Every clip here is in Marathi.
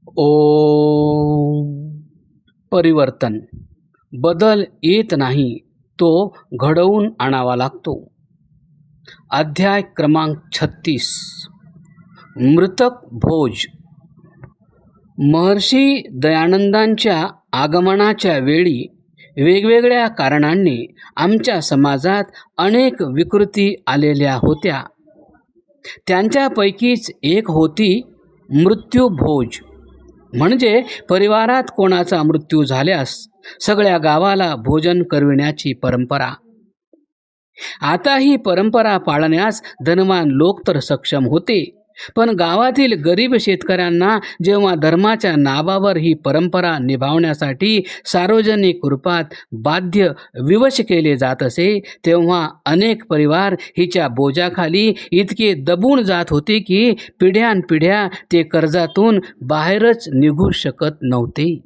ओम. परिवर्तन. बदल येत नाही, तो घडवून आणावा लागतो. अध्याय क्रमांक 36. मृतक भोज. महर्षी दयानंदांच्या आगमनाच्या वेळी वेगवेगळ्या कारणांनी आमच्या समाजात अनेक विकृती आलेल्या होत्या. त्यांच्यापैकीच एक होती मृत्यूभोज. म्हणजे परिवारात कोणाचा मृत्यू झाल्यास सगळ्या गावाला भोजन करविण्याची परंपरा. आता ही परंपरा पाळण्यास धनवान लोक तर सक्षम होते, पण गावातील गरीब शेतकऱ्यांना जेव्हा धर्माच्या नावावर ही परंपरा निभावण्यासाठी सार्वजनिक रूपात बाध्य विवश केले जात असे, तेव्हा अनेक परिवार हिच्या बोजाखाली इतके दबून जात होते की पिढ्यानपिढ्या ते कर्जातून बाहेरच निघू शकत नव्हते.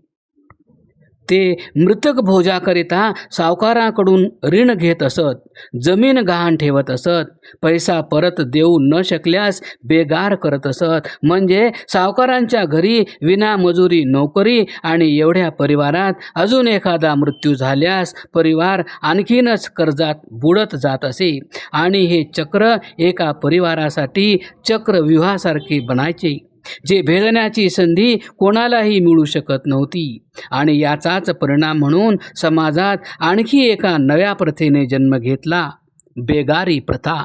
ते मृतक भोजाकरिता सावकाराकडून ऋण घेत असत, जमीन गहाण ठेवत असत, पैसा परत देऊ न शकल्यास बेगार करत असत. म्हणजे सावकारांच्या घरी विनामजुरी नोकरी आणि एवढ्या परिवारात अजून एखादा मृत्यू झाल्यास परिवार आणखीनच कर्जात बुडत जात असे. आणि हे चक्र एका परिवारासाठी चक्रव्यूहासारखे बनायचे, जे भेदण्याची संधी कोणालाही मिळू शकत नव्हती. आणि याचाच परिणाम म्हणून समाजात आणखी एका नव्या प्रथेने जन्म घेतला, बेगारी प्रथा.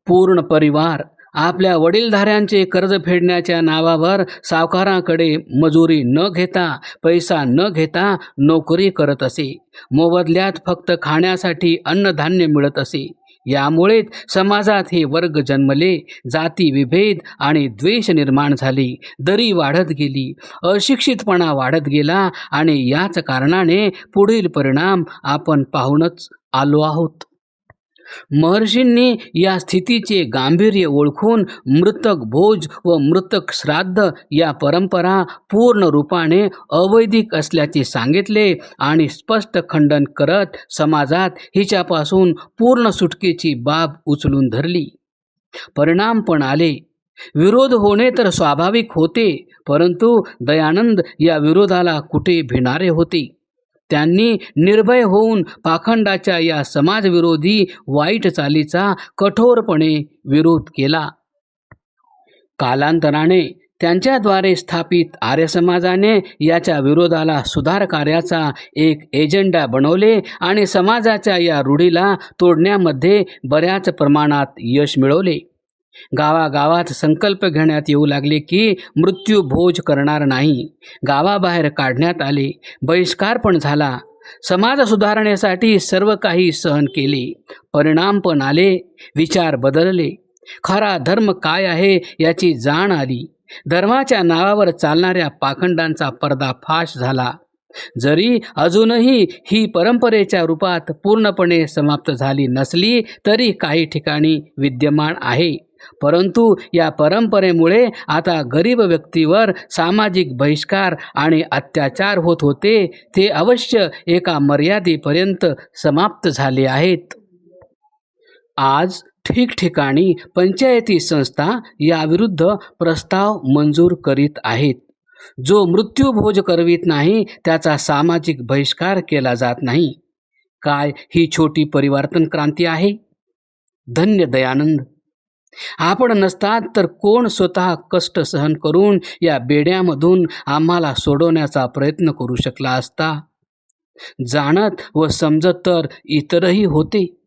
पूर्ण परिवार आपल्या वडीलधाऱ्यांचे कर्ज फेडण्याच्या नावावर सावकारांकडे मजुरी न घेता, पैसा न घेता नोकरी करत असे. मोबदल्यात फक्त खाण्यासाठी अन्नधान्य मिळत असे. यामुळेच समाजात हे वर्ग जन्मले, जाती विभेद आणि द्वेष निर्माण झाली, दरी वाढत गेली, अशिक्षितपणा वाढत गेला. आणि याच कारणाने पुढील परिणाम आपण पाहूनच आलो आहोत. महर्षींनी या स्थितीचे गांभीर्य ओळखून मृतक भोज व मृतक श्राद्ध या परंपरा पूर्ण रूपाने अवैदिक असल्याचे सांगितले आणि स्पष्ट खंडन करत समाजात हिच्यापासून पूर्ण सुटकेची बाब उचलून धरली. परिणाम पण आले. विरोध होणे तर स्वाभाविक होते, परंतु दयानंद या विरोधाला कुठे भिणारे होते. त्यांनी निर्भय होऊन पाखंडाच्या या समाजविरोधी वाईट चालीचा कठोरपणे विरोध केला. कालांतराने त्यांच्याद्वारे स्थापित आर्य समाजाने याच्या विरोधाला सुधार कार्याचा एक एजेंडा बनवले आणि समाजाच्या या रूढीला तोडण्यामध्ये बऱ्याच प्रमाणात यश मिळवले. गावागावात संकल्प घेण्यात येऊ लागले की मृत्यू भोज करणार नाही. गावाबाहेर काढण्यात आले. बहिष्कार पण झाला. समाज सुधारण्यासाठी सर्व काही सहन केले. परिणाम पण आले. विचार बदलले. खरा धर्म काय आहे याची जाण आली. धर्माच्या नावावर चालणाऱ्या पाखंडांचा पर्दाफाश झाला. जरी अजूनही ही परंपरेच्या रूपात पूर्णपणे समाप्त झाली नसली तरी काही ठिकाणी विद्यमान आहे. परंतु या परंपरेमुळे आता गरीब व्यक्तीवर सामाजिक बहिष्कार आणि अत्याचार होत होते, ते अवश्य एका मर्यादेपर्यंत समाप्त झाले आहेत. आज ठिकठिकाणी पंचायती संस्था याविरुद्ध प्रस्ताव मंजूर करीत आहेत. जो मृत्यूभोज करवित नाही त्याचा सामाजिक बहिष्कार केला जात नाही. काय ही छोटी परिवर्तन क्रांती आहे? धन्य दयानंद. आपण नसतात तर कोण स्वतः कष्ट सहन करून या बेड्यामधून आम्हाला सोडवण्याचा प्रयत्न करू शकला असता? जाणत व समजत तर इतरही होते.